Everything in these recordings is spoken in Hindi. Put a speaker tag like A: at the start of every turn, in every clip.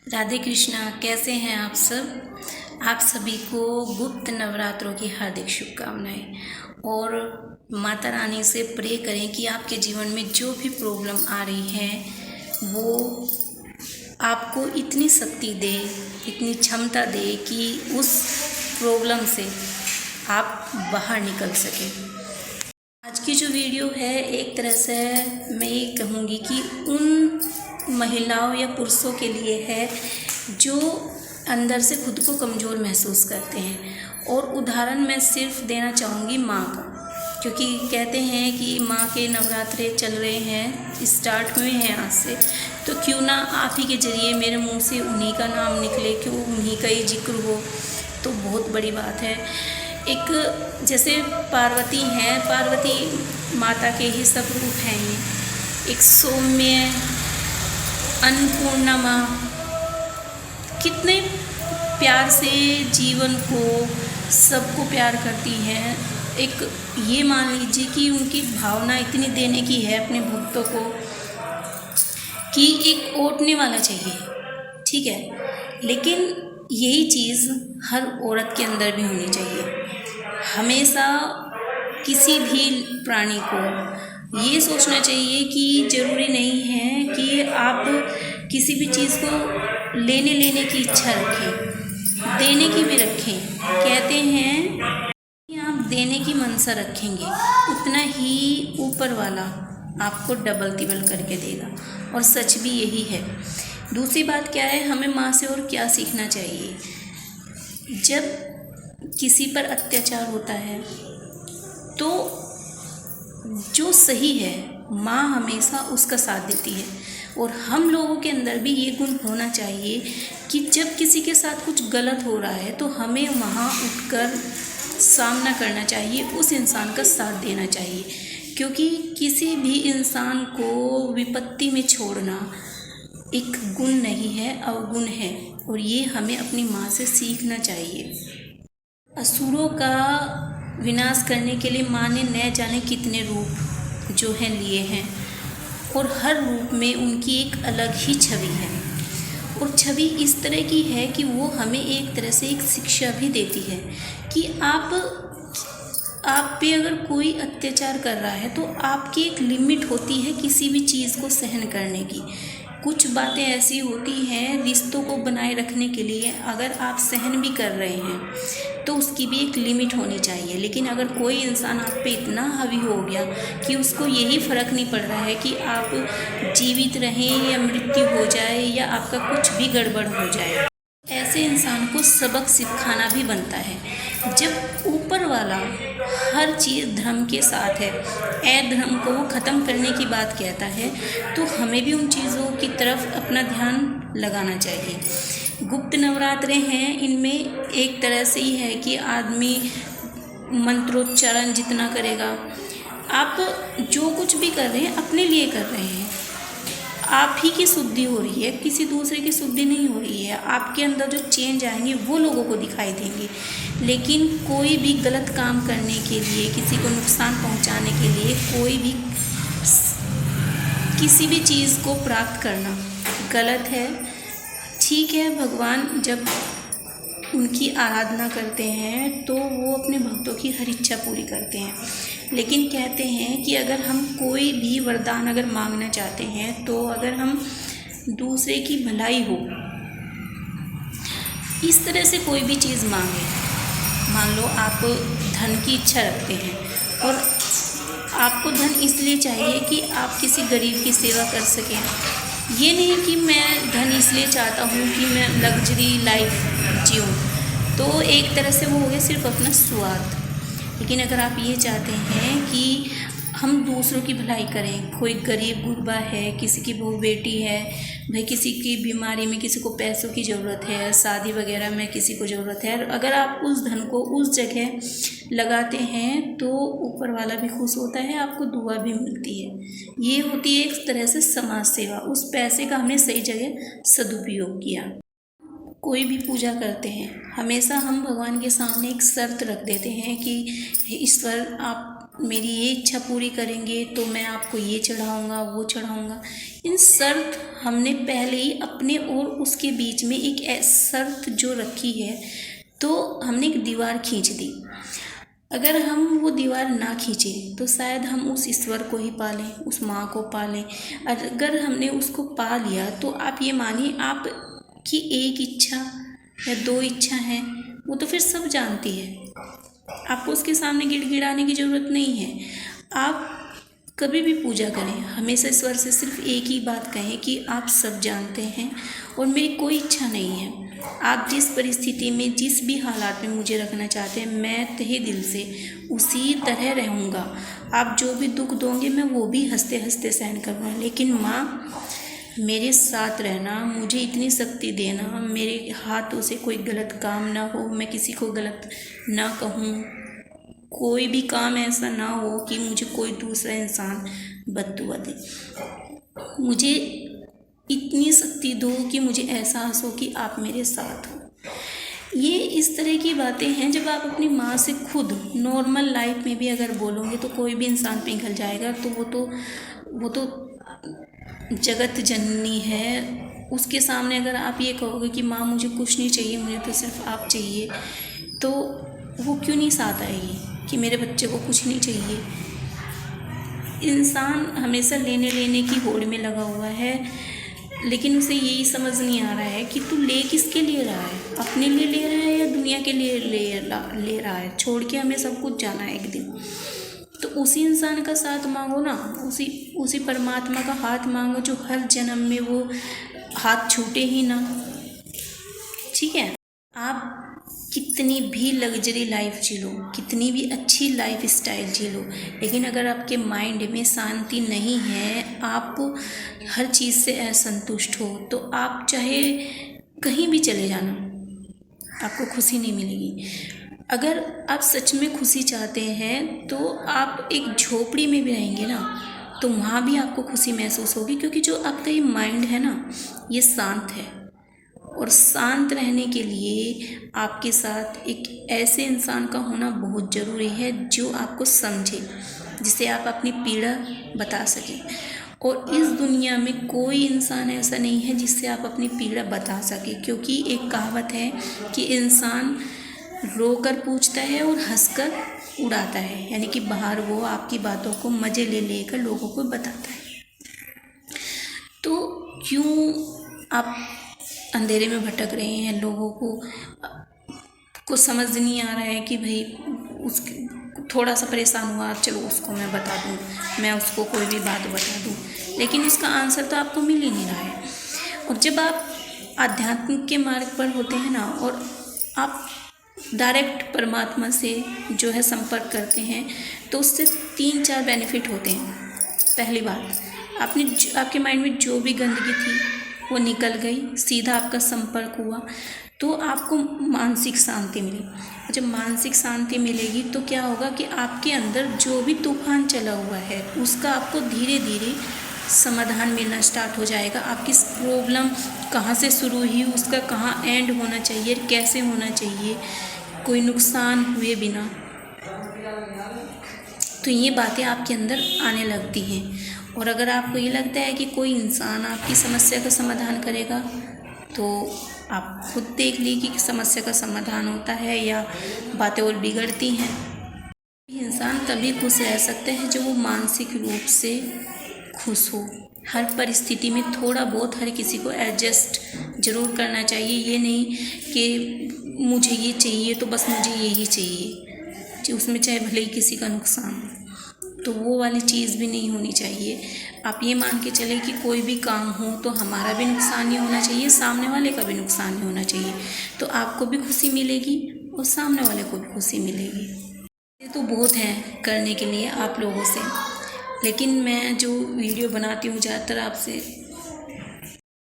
A: राधे कृष्णा। कैसे हैं आप सब? आप सभी को गुप्त नवरात्रों की हार्दिक शुभकामनाएं। और माता रानी से प्रे करें कि आपके जीवन में जो भी प्रॉब्लम आ रही है वो आपको इतनी शक्ति दे, इतनी क्षमता दे कि उस प्रॉब्लम से आप बाहर निकल सकें। आज की जो वीडियो है एक तरह से मैं ये कहूँगी कि उन महिलाओं या पुरुषों के लिए है जो अंदर से खुद को कमज़ोर महसूस करते हैं। और उदाहरण मैं सिर्फ देना चाहूँगी माँ का, क्योंकि कहते हैं कि माँ के नवरात्रे चल रहे हैं, स्टार्ट हुए हैं आज से, तो क्यों ना आप ही के ज़रिए मेरे मुंह से उन्हीं का नाम निकले, क्यों उन्हीं का ही जिक्र हो, तो बहुत बड़ी बात है। एक जैसे पार्वती हैं, पार्वती माता के ही सब रूप हैं ये। एक सौम्य अन्नपूर्णा माँ कितने प्यार से जीवन को सबको प्यार करती हैं। एक ये मान लीजिए कि उनकी भावना इतनी देने की है अपने भक्तों को कि एक ओटने वाला चाहिए, ठीक है। लेकिन यही चीज़ हर औरत के अंदर भी होनी चाहिए। हमेशा किसी भी प्राणी को ये सोचना चाहिए कि ज़रूरी नहीं है कि आप किसी भी चीज़ को लेने की इच्छा रखें, देने की भी रखें। कहते हैं कि आप देने की मनसा रखेंगे उतना ही ऊपर वाला आपको डबल तिबल करके देगा, और सच भी यही है। दूसरी बात क्या है, हमें माँ से और क्या सीखना चाहिए। जब किसी पर अत्याचार होता है तो जो सही है माँ हमेशा उसका साथ देती है। और हम लोगों के अंदर भी ये गुण होना चाहिए कि जब किसी के साथ कुछ गलत हो रहा है तो हमें वहाँ उठकर सामना करना चाहिए, उस इंसान का साथ देना चाहिए। क्योंकि किसी भी इंसान को विपत्ति में छोड़ना एक गुण नहीं है, अवगुण है, और ये हमें अपनी माँ से सीखना चाहिए। असुरों का विनाश करने के लिए माँ ने न जाने कितने रूप जो हैं लिए हैं, और हर रूप में उनकी एक अलग ही छवि है। और छवि इस तरह की है कि वो हमें एक तरह से एक शिक्षा भी देती है कि आप पे अगर कोई अत्याचार कर रहा है तो आपकी एक लिमिट होती है किसी भी चीज़ को सहन करने की। कुछ बातें ऐसी होती हैं रिश्तों को बनाए रखने के लिए, अगर आप सहन भी कर रहे हैं तो उसकी भी एक लिमिट होनी चाहिए। लेकिन अगर कोई इंसान आप पे इतना हावी हो गया कि उसको यही फ़र्क नहीं पड़ रहा है कि आप जीवित रहें या मृत्यु हो जाए या आपका कुछ भी गड़बड़ हो जाए, ऐसे इंसान को सबक सिखाना भी बनता है। जब ऊपर वाला हर चीज़ धर्म के साथ है, अधर्म को वो ख़त्म करने की बात कहता है, तो हमें भी उन चीज़ों की तरफ अपना ध्यान लगाना चाहिए। गुप्त नवरात्रे हैं, इनमें एक तरह से ही है कि आदमी मंत्रोच्चारण जितना करेगा, आप जो कुछ भी कर रहे हैं अपने लिए कर रहे हैं, आप ही की शुद्धि हो रही है, किसी दूसरे की शुद्धि नहीं हो रही है। आपके अंदर जो चेंज आएंगे वो लोगों को दिखाई देंगे। लेकिन कोई भी गलत काम करने के लिए, किसी को नुकसान पहुंचाने के लिए, कोई भी किसी भी चीज़ को प्राप्त करना गलत है। ठीक है, भगवान जब उनकी आराधना करते हैं तो वो अपने भक्तों की हर इच्छा पूरी करते हैं। लेकिन कहते हैं कि अगर हम कोई भी वरदान अगर मांगना चाहते हैं तो अगर हम दूसरे की भलाई हो इस तरह से कोई भी चीज़ मांगे, मान लो आप धन की इच्छा रखते हैं और आपको धन इसलिए चाहिए कि आप किसी गरीब की सेवा कर सकें, ये नहीं कि मैं धन इसलिए चाहता हूँ कि मैं लग्जरी लाइफ जीऊँ, तो एक तरह से वो हो गया सिर्फ अपना स्वार्थ। लेकिन अगर आप ये चाहते हैं कि हम दूसरों की भलाई करें, कोई गरीब गुरबा है, किसी की बहू बेटी है, भाई किसी की बीमारी में किसी को पैसों की ज़रूरत है, शादी वगैरह में किसी को ज़रूरत है, अगर आप उस धन को उस जगह लगाते हैं तो ऊपर वाला भी खुश होता है, आपको दुआ भी मिलती है। ये होती है एक तरह से समाज सेवा। उस पैसे का हमने सही जगह सदुपयोग किया। कोई भी पूजा करते हैं हमेशा हम भगवान के सामने एक शर्त रख देते हैं कि ईश्वर आप मेरी ये इच्छा पूरी करेंगे तो मैं आपको ये चढ़ाऊँगा, वो चढ़ाऊँगा। इन शर्त हमने पहले ही अपने और उसके बीच में एक शर्त जो रखी है, तो हमने एक दीवार खींच दी। अगर हम वो दीवार ना खींचें तो शायद हम उस ईश्वर को ही पालें, उस माँ को पालें। अगर हमने उसको पा लिया तो आप ये मानिए आप की एक इच्छा या दो इच्छा हैं, वो तो फिर सब जानती है। आपको उसके सामने गिड़गिड़ाने की ज़रूरत नहीं है। आप कभी भी पूजा करें, हमेशा ईश्वर से सिर्फ एक ही बात कहें कि आप सब जानते हैं और मेरी कोई इच्छा नहीं है। आप जिस परिस्थिति में, जिस भी हालात में मुझे रखना चाहते हैं, मैं तहे दिल से उसी तरह रहूँगा। आप जो भी दुख दोगे मैं वो भी हंसते हंसते सहन करूँगा, लेकिन माँ मेरे साथ रहना, मुझे इतनी शक्ति देना, मेरे हाथों से कोई गलत काम ना हो, मैं किसी को गलत ना कहूँ, कोई भी काम ऐसा ना हो कि मुझे कोई दूसरा इंसान बद्दुआ दे। मुझे इतनी शक्ति दो कि मुझे एहसास हो कि आप मेरे साथ हो। ये इस तरह की बातें हैं जब आप अपनी माँ से खुद नॉर्मल लाइफ में भी अगर बोलोगे तो कोई भी इंसान पिघल जाएगा। तो वो तो जगत जननी है, उसके सामने अगर आप ये कहोगे कि माँ मुझे कुछ नहीं चाहिए, मुझे तो सिर्फ आप चाहिए, तो वो क्यों नहीं साथ आएगी कि मेरे बच्चे को कुछ नहीं चाहिए। इंसान हमेशा लेने लेने की होड़ में लगा हुआ है, लेकिन उसे यही समझ नहीं आ रहा है कि तू ले किसके लिए रहा है, अपने लिए ले रहा है या दुनिया के लिए ले रहा है। छोड़ के हमें सब कुछ जाना है एक दिन, तो उसी इंसान का साथ मांगो ना, उसी परमात्मा का हाथ मांगो जो हर जन्म में वो हाथ छूटे ही ना। ठीक है, आप कितनी भी लग्जरी लाइफ जी लो, कितनी भी अच्छी लाइफ स्टाइल जी लो, लेकिन अगर आपके माइंड में शांति नहीं है, आप हर चीज़ से असंतुष्ट हो, तो आप चाहे कहीं भी चले जाना, आपको खुशी नहीं मिलेगी। अगर आप सच में खुशी चाहते हैं तो आप एक झोपड़ी में भी रहेंगे ना, तो वहाँ भी आपको खुशी महसूस होगी, क्योंकि जो आपका ये माइंड है ना, ये शांत है। और शांत रहने के लिए आपके साथ एक ऐसे इंसान का होना बहुत ज़रूरी है जो आपको समझे, जिसे आप अपनी पीड़ा बता सकें। और इस दुनिया में कोई इंसान ऐसा नहीं है जिससे आप अपनी पीड़ा बता सके, क्योंकि एक कहावत है कि इंसान रोकर पूछता है और हंसकर उड़ाता है, यानी कि बाहर वो आपकी बातों को मज़े ले लेकर लोगों को बताता है। तो क्यों आप अंधेरे में भटक रहे हैं, लोगों को समझ नहीं आ रहा है कि भाई उसके थोड़ा सा परेशान हुआ, चलो उसको मैं बता दूँ, मैं उसको कोई भी बात बता दूँ, लेकिन उसका आंसर तो आपको मिल ही नहीं रहा है। और जब आप आध्यात्मिक के मार्ग पर होते हैं ना, और आप डायरेक्ट परमात्मा से जो है संपर्क करते हैं, तो उससे 3-4 बेनिफिट होते हैं। पहली बात, आपके माइंड में जो भी गंदगी थी वो निकल गई, सीधा आपका संपर्क हुआ, तो आपको मानसिक शांति मिली। जब मानसिक शांति मिलेगी तो क्या होगा कि आपके अंदर जो भी तूफान चला हुआ है उसका आपको धीरे धीरे समाधान मिलना स्टार्ट हो जाएगा। आपकी प्रॉब्लम कहाँ से शुरू हुई, उसका कहाँ एंड होना चाहिए, कैसे होना चाहिए, कोई नुकसान हुए बिना, तो ये बातें आपके अंदर आने लगती हैं। और अगर आपको ये लगता है कि कोई इंसान आपकी समस्या का समाधान करेगा, तो आप खुद देख लीजिए कि समस्या का समाधान होता है या बातें और बिगड़ती हैं। इंसान तभी खुश रह सकता है जो वो मानसिक रूप से खुश हो। हर परिस्थिति में थोड़ा बहुत हर किसी को एडजस्ट ज़रूर करना चाहिए। ये नहीं कि मुझे ये चाहिए तो बस मुझे यही चाहिए, उसमें चाहे भले ही किसी का नुकसान हो, तो वो वाली चीज़ भी नहीं होनी चाहिए। आप ये मान के चले कि कोई भी काम हो तो हमारा भी नुकसान नहीं होना चाहिए, सामने वाले का भी नुकसान नहीं होना चाहिए, तो आपको भी खुशी मिलेगी और सामने वाले को भी खुशी मिलेगी। ये तो बहुत है करने के लिए आप लोगों से, लेकिन मैं जो वीडियो बनाती हूँ ज़्यादातर आपसे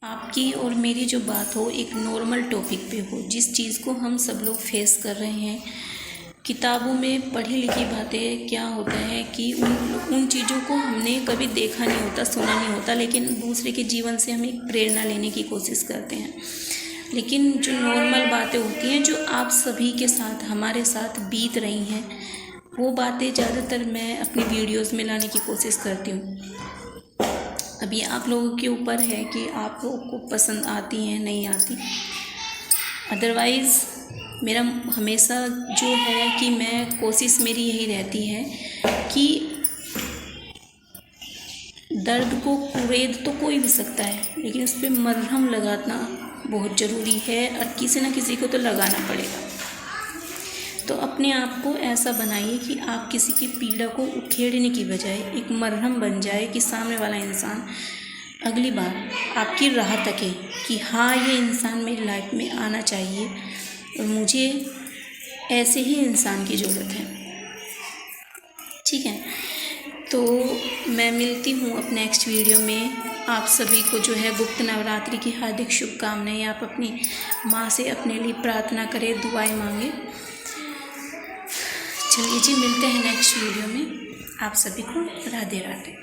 A: आपकी और मेरी जो बात हो एक नॉर्मल टॉपिक पे हो, जिस चीज़ को हम सब लोग फेस कर रहे हैं। किताबों में पढ़ी लिखी बातें क्या होता है कि उन चीज़ों को हमने कभी देखा नहीं होता, सुना नहीं होता, लेकिन दूसरे के जीवन से हम एक प्रेरणा लेने की कोशिश करते हैं। लेकिन जो नॉर्मल बातें होती हैं जो आप सभी के साथ, हमारे साथ बीत रही हैं, वो बातें ज़्यादातर मैं अपनी वीडियोस में लाने की कोशिश करती हूँ। अभी आप लोगों के ऊपर है कि आप लोगों को पसंद आती हैं नहीं आती। अदरवाइज़ मेरा हमेशा जो है कि मैं कोशिश मेरी यही रहती है कि दर्द को कुरेद तो कोई भी सकता है, लेकिन उस पर मरहम लगाना बहुत ज़रूरी है और किसी न किसी को तो लगाना पड़ेगा। तो अपने आप को ऐसा बनाइए कि आप किसी की पीड़ा को उखेड़ने की बजाय एक मरहम बन जाए कि सामने वाला इंसान अगली बार आपकी राह तके कि हाँ, ये इंसान मेरी लाइफ में आना चाहिए और मुझे ऐसे ही इंसान की ज़रूरत है। ठीक है, तो मैं मिलती हूँ अपने नेक्स्ट वीडियो में। आप सभी को जो है गुप्त नवरात्रि की हार्दिक शुभकामनाएं। आप अपनी माँ से अपने लिए प्रार्थना करें, दुआएं मांगे। चलिए जी, मिलते हैं नेक्स्ट वीडियो में। आप सभी को राधे राधे।